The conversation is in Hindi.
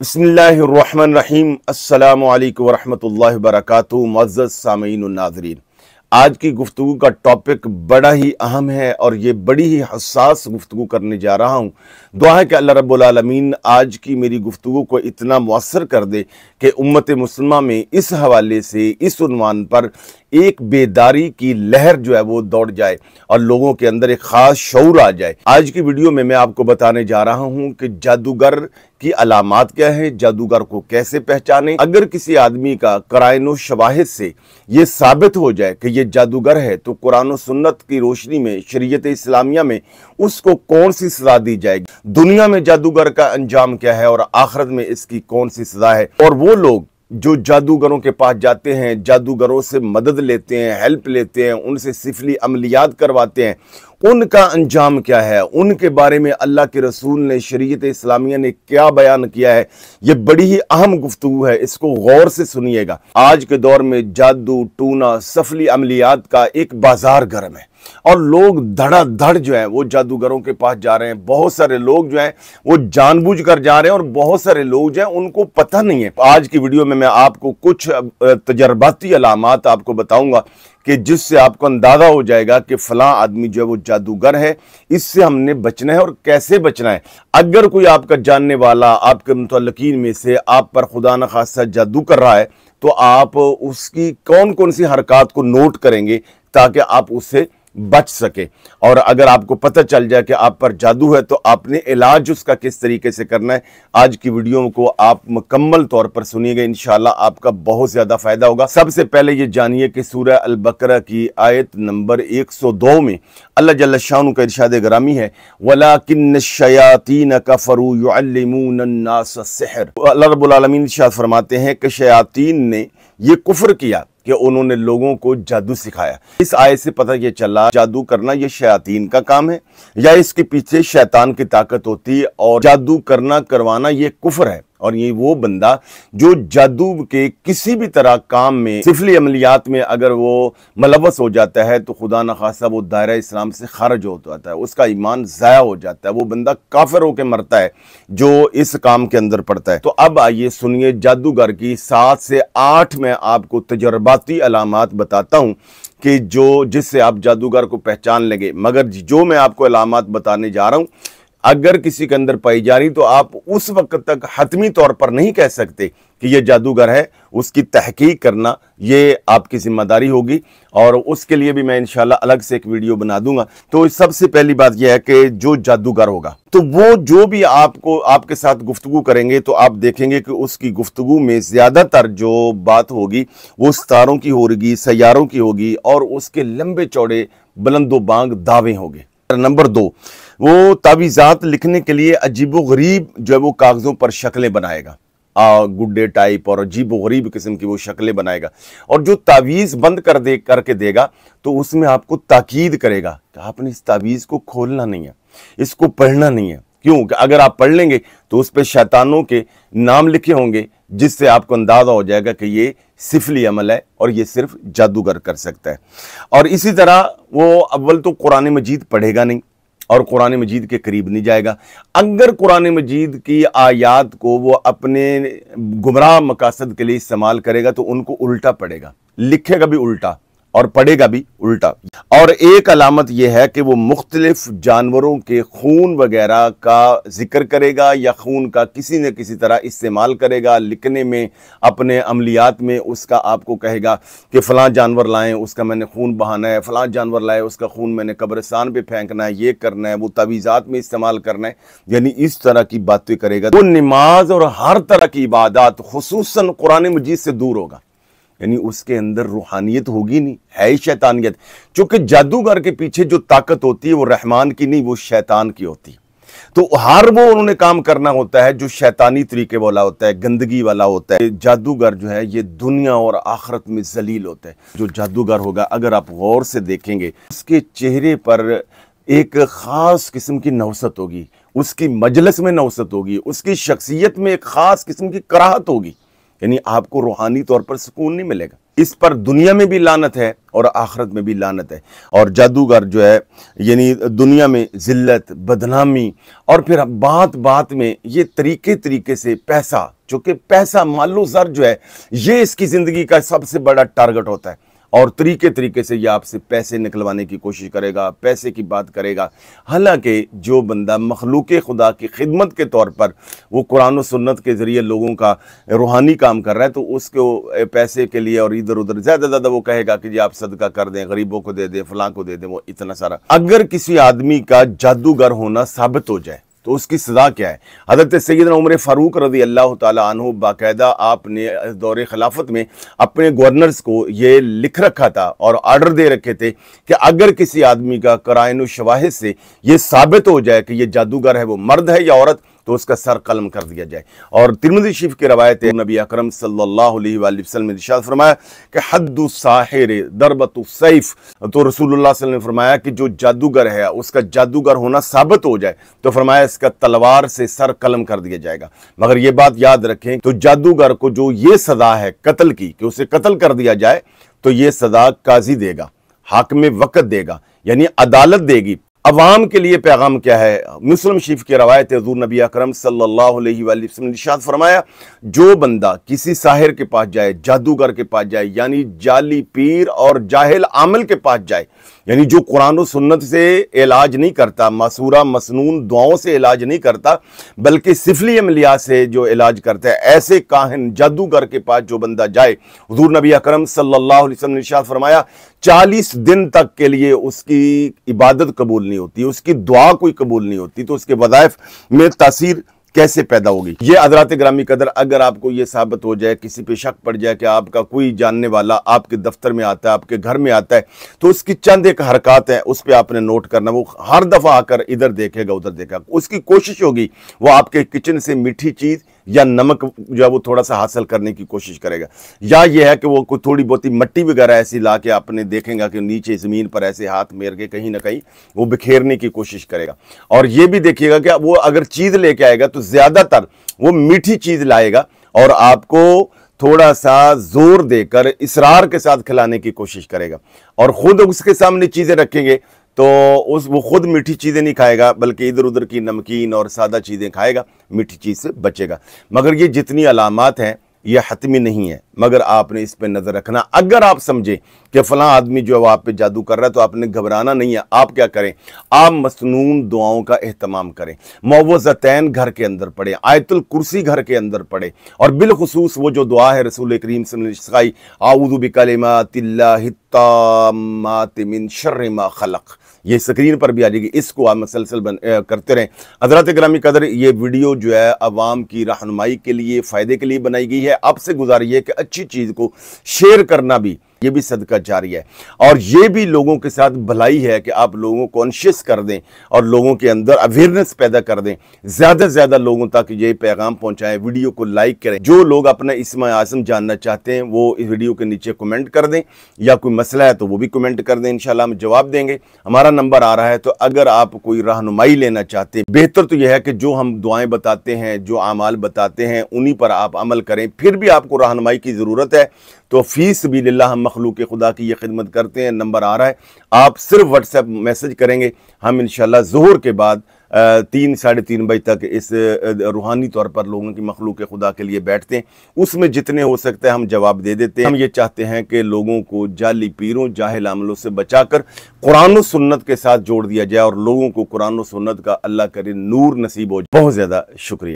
बिस्मिल्लाहिर्रहमानिर्रहीम। अस्सलामु अलैकुम वरहमतुल्लाहि वबरकातुहू। मुअज़्ज़ज़ सामीईन व नाज़रीन, आज की गुफ्तगू का टॉपिक बड़ा ही अहम है और ये बड़ी ही हसास गुफ्तगू करने जा रहा हूँ। दुआ है कि अल्लाह रब्बुल आलमीन आज की मेरी गुफ्तगू को इतना मुअस्सर कर दे कि उम्मत मुस्लिमा में इस हवाले से, इस उन्वान पर एक बेदारी की लहर जो है वो दौड़ जाए और लोगों के अंदर एक ख़ास शऊर आ जाए। आज की वीडियो में मैं आपको बताने जा रहा हूँ कि जादूगर की अलामात क्या है, जादूगर को कैसे पहचाने। अगर किसी आदमी का क़राइन शवाहिद से ये साबित हो जाए कि ये जादूगर है तो कुरान और सुन्नत की रोशनी में, शरीयत इस्लामिया में उसको कौन सी सज़ा दी जाएगी, दुनिया में जादूगर का अंजाम क्या है और आखिरत में इसकी कौन सी सज़ा है। और वो लोग जो जादूगरों के पास जाते हैं, जादूगरों से मदद लेते हैं, हेल्प लेते हैं, उनसे सिफली अमलियात करवाते हैं, उनका अंजाम क्या है, उनके बारे में अल्लाह के रसूल ने, शरीयत इस्लामिया ने क्या बयान किया है। ये बड़ी ही अहम गुफ्तगू है, इसको गौर से सुनिएगा। आज के दौर में जादू टूना, सफली अमलियात का एक बाजार गर्म है और लोग धड़ाधड़ जो है वो जादूगरों के पास जा रहे हैं। बहुत सारे लोग जो हैं वो जानबूझकर जा रहे हैं और बहुत सारे लोग जो हैं उनको पता नहीं है। आज की वीडियो में मैं आपको कुछ तजर्बाती अलामात आपको बताऊंगा कि जिससे आपको अंदाजा हो जाएगा कि फलां आदमी जो है वो जादूगर है, इससे हमने बचना है और कैसे बचना है। अगर कोई आपका जानने वाला, आपके मुतल्लिकीन में से आप पर खुदा न खासा जादू कर रहा है तो आप उसकी कौन कौन सी हरकत को नोट करेंगे ताकि आप उससे बच सके। और अगर आपको पता चल जाए कि आप पर जादू है तो आपने इलाज उसका किस तरीके से करना है। आज की वीडियो को आप मुकम्मल तौर पर सुनिएगा, इंशाल्लाह आपका बहुत ज्यादा फायदा होगा। सबसे पहले ये जानिए कि सूरह अल बकरा की आयत नंबर 102 में अल्लाह जल्ल शानु का इरशाद ग्रामी है, वलाकिन्न शयातीन कफरू युअल्लिमून अन्नास अस्सिहर। अल्लाह रब्बुल आलमीन इरशाद फरमाते हैं कि शयातीन ने ये कुफ्र किया कि उन्होंने लोगों को जादू सिखाया। इस आयत से पता ये चला जादू करना ये शयातीन का काम है या इसके पीछे शैतान की ताकत होती है और जादू करना करवाना ये कुफ्र है। और ये वो बंदा जो जादू के किसी भी तरह काम में, सिफली अमलियात में अगर वो मुलव्वस हो जाता है तो खुदा न खासा वो दायरा इस्लाम से खारिज हो जाता है, उसका ईमान ज़ाया हो जाता है, वो बंदा काफिर होकर मरता है जो इस काम के अंदर पड़ता है। तो अब आइए सुनिए जादूगर की 7 से 8 मैं आपको तजर्बाती अलामात बताता हूँ कि जिससे आप जादूगर को पहचान लेंगे। मगर जो मैं आपको अलामात बताने जा रहा हूँ, अगर किसी के अंदर पाई जा रही तो आप उस वक्त तक हतमी तौर पर नहीं कह सकते कि ये जादूगर है। उसकी तहकीक करना ये आपकी जिम्मेदारी होगी और उसके लिए भी मैं इंशाल्लाह अलग से एक वीडियो बना दूंगा। तो सबसे पहली बात यह है कि जो जादूगर होगा तो वो जो भी आपके साथ गुफ्तगू करेंगे तो आप देखेंगे कि उसकी गुफ्तगू में ज़्यादातर जो बात होगी वो सितारों की होगी, सैयारों की होगी और उसके लंबे चौड़े बुलंदोबांग दावे होंगे। नंबर 2, वो तावीज़ात लिखने के लिए अजीबो गरीब जो है वो कागज़ों पर शक्लें बनाएगा, गुड्डे टाइप और अजीबो गरीब किस्म की वो शक्लें बनाएगा। और जो तावीज़ बंद करके देगा तो उसमें आपको ताकीद करेगा कि आपने इस तावीज़ को खोलना नहीं है, इसको पढ़ना नहीं है। क्यों? कि अगर आप पढ़ लेंगे तो उस पर शैतानों के नाम लिखे होंगे जिससे आपको अंदाजा हो जाएगा कि ये सिफली अमल है और ये सिर्फ जादूगर कर सकता है। और इसी तरह वो अव्वल तो कुरान मजीद पढ़ेगा नहीं और कुरान मजीद के करीब नहीं जाएगा। अगर कुरान मजीद की आयात को वो अपने गुमराह मकासद के लिए इस्तेमाल करेगा तो उनको उल्टा पढ़ेगा, लिखेगा भी उल्टा और पढ़ेगा भी उल्टा। और एक अलामत यह है कि वो मुख्तलिफ जानवरों के खून वगैरह का जिक्र करेगा या खून का किसी न किसी तरह इस्तेमाल करेगा लिखने में, अपने अमलियात में। उसका आपको कहेगा कि फ़लाँ जानवर लाएं, उसका मैंने खून बहाना है, फ़लाँ जानवर लाए, उसका खून मैंने कब्रिस्तान पे फेंकना है, ये करना है, वो तवीज़ात में इस्तेमाल करना है, यानी इस तरह की बातें करेगा। वो नमाज और हर तरह की इबादत खुसूसन कुरान मजीद से दूर होगा, यानी उसके अंदर रूहानियत होगी नहीं, है ही शैतानियत। चूंकि जादूगर के पीछे जो ताकत होती है वो रहमान की नहीं, वो शैतान की होती है। तो हर वो उन्होंने काम करना होता है जो शैतानी तरीके वाला होता है, गंदगी वाला होता है। जादूगर जो है ये दुनिया और आखिरत में जलील होता है। जो जादूगर होगा अगर आप गौर से देखेंगे उसके चेहरे पर एक ख़ास किस्म की नौसत होगी, उसकी मजलिस में नौसत होगी, उसकी शख्सियत में एक ख़ास किस्म की कराहत होगी, यानी आपको रूहानी तौर पर सुकून नहीं मिलेगा। इस पर दुनिया में भी लानत है और आखिरत में भी लानत है। और जादूगर जो है यानी दुनिया में जिल्लत, बदनामी, और फिर बात बात में ये तरीके से पैसा, चूंकि पैसा मालो ज़र जो है ये इसकी ज़िंदगी का सबसे बड़ा टारगेट होता है, और तरीके से ये आपसे पैसे निकलवाने की कोशिश करेगा, पैसे की बात करेगा। हालांकि जो बंदा मखलूक खुदा की खिदमत के तौर पर वो कुरान और सुन्नत के ज़रिए लोगों का रूहानी काम कर रहा है, तो उसको पैसे के लिए और इधर उधर ज़्यादा वो कहेगा कि जी आप सदका कर दें, गरीबों को दे दें, फलां को दे दें, वो इतना सारा। अगर किसी आदमी का जादूगर होना साबित हो जाए तो उसकी सज़ा क्या है? हज़रत सैयदना उमर फ़ारूक रज़ी अल्लाह ताला अन्हु बाकायदा आपने दौरे खिलाफत में अपने गवर्नर्स को ये लिख रखा था और आर्डर दे रखे थे कि अगर किसी आदमी का कराइन शवाहिद से ये साबित हो जाए कि ये जादूगर है, वो मर्द है या औरत, तो उसका सर कलम कर दिया जाए। और तिरमिज़ी शरीफ की रवायत है, नबी अकरम सल्लल्लाहु अलैहि वसल्लम ने इरशाद फरमाया कि हद्दु साहिर दरबतु सैफ, तो रसूलुल्लाह सल्लल्लाहु अलैहि वसल्लम ने फरमाया कि जो जादूगर है उसका जादूगर होना साबित हो जाए तो फरमाया इसका तलवार से सर कलम कर दिया जाएगा। मगर ये बात याद रखें, तो जादूगर को जो ये सज़ा है कत्ल की कि उसे कत्ल कर दिया जाए, तो ये सज़ा काजी देगा, हाकिम वक़्त देगा, यानी अदालत देगी। अवाम के लिए पैगाम क्या है? मुस्लिम शरीफ की रवायत है, हुज़ूर नबी अकरम सल्लल्लाहु अलैहि वसल्लम ने इरशाद फरमाया, जो बंदा किसी साहिर के पास जाए, जादूगर के पास जाए, यानी जाली पीर और जाहिल आमिल के पास जाए, यानी जो कुरान और सुन्नत से इलाज नहीं करता, मसूरा मसनून दुआओं से इलाज नहीं करता, बल्कि सिफली अमलिया से जो इलाज करता है, ऐसे काहिन जादूगर के पास जो बंदा जाए, हुज़ूर नबी अकरम सल्लल्लाहु अलैहि वसल्लम ने इरशाद फरमाया 40 दिन तक के लिए उसकी इबादत कबूल नहीं होती, उसकी दुआ कोई कबूल नहीं होती, तो उसके वज़ाइफ में तासीर कैसे पैदा होगी? ये हज़रात ग्रामी कदर, अगर आपको ये साबित हो जाए, किसी पे शक पड़ जाए कि आपका कोई जानने वाला आपके दफ्तर में आता है, आपके घर में आता है, तो उसकी चंद एक हरकत है, उस पर आपने नोट करना। वो हर दफ़ा आकर इधर देखेगा उधर देखेगा, उसकी कोशिश होगी वो आपके किचन से मीठी चीज़ या नमक जो है वो थोड़ा सा हासिल करने की कोशिश करेगा, या ये है कि वो कोई थोड़ी बहुत मट्टी वगैरह ऐसी ला के आपने देखेगा कि नीचे ज़मीन पर ऐसे हाथ मेर के कहीं ना कहीं वो बिखेरने की कोशिश करेगा। और ये भी देखिएगा कि वो अगर चीज़ लेके आएगा तो ज़्यादातर वो मीठी चीज़ लाएगा और आपको थोड़ा सा जोर देकर इसरार के साथ खिलाने की कोशिश करेगा, और ख़ुद उसके सामने चीज़ें रखेंगे तो वो खुद मीठी चीज़ें नहीं खाएगा, बल्कि इधर उधर की नमकीन और सादा चीज़ें खाएगा, मीठी चीज़ से बचेगा। मगर ये जितनी अलामात हैं ये हतमी नहीं है, मगर आपने इस पे नज़र रखना। अगर आप समझें कि फ़लाँ आदमी जो है वो आप पे जादू कर रहा है, तो आपने घबराना नहीं है। आप क्या करें, आप मसनून दुआओं का एहतमाम करें, मुअव्वज़तैन घर के अंदर पढ़ें, आयतुल कुर्सी घर के अंदर पढ़ें, और बिलखुसूस वो जो दुआ है रसूल करीम सल्लल्लाहु अलैहि वसल्लम ने सिखाई, आऊज़ु बिकलिमातिल्लाहि ताम्माति मिन शर्रि मा खलक़, ये स्क्रीन पर भी आ जाएगी, इसको आप मसलसल करते रहें। हज़रात ग्रामी कदर, ये वीडियो जो है अवाम की रहनुमाई के लिए, फ़ायदे के लिए बनाई गई है। आपसे गुजारिश है कि अच्छी चीज़ को शेयर करना भी ये भी सदका जारी है, और ये भी लोगों के साथ भलाई है कि आप लोगों को कॉन्शियस कर दें और लोगों के अंदर अवेयरनेस पैदा कर दें, ज़्यादा से ज़्यादा लोगों तक ये पैगाम पहुंचाएं। वीडियो को लाइक करें। जो लोग अपना इस्म आज़म जानना चाहते हैं वो इस वीडियो के नीचे कमेंट कर दें, या कोई मसला है तो वो भी कमेंट कर दें, इंशाल्लाह हम जवाब देंगे। हमारा नंबर आ रहा है, तो अगर आप कोई रहनुमाई लेना चाहते हैं, बेहतर तो यह है कि जो हम दुआएँ बताते हैं, जो आमाल बताते हैं, उन्हीं पर आप अमल करें। फिर भी आपको रहनुमाई की ज़रूरत है तो फ़ी सबीलिल्लाह हम मखलूक खुदा की ये खिदमत करते हैं। नंबर आ रहा है, आप सिर्फ व्हाट्सएप मैसेज करेंगे, हम इंशाल्लाह ज़ोहर के बाद 3 साढ़े 3 बजे तक इस रूहानी तौर पर लोगों की मखलूक खुदा के लिए बैठते हैं। उसमें जितने हो सकते हैं हम जवाब दे देते हैं। हम ये चाहते हैं कि लोगों को जाली पीरों, जाहिल अमलों से बचाकर कुरान और सुन्नत के साथ जोड़ दिया जाए, और लोगों को कुरान और सुन्नत का अल्लाह करे नूर नसीब हो जाए। बहुत ज़्यादा शुक्रिया।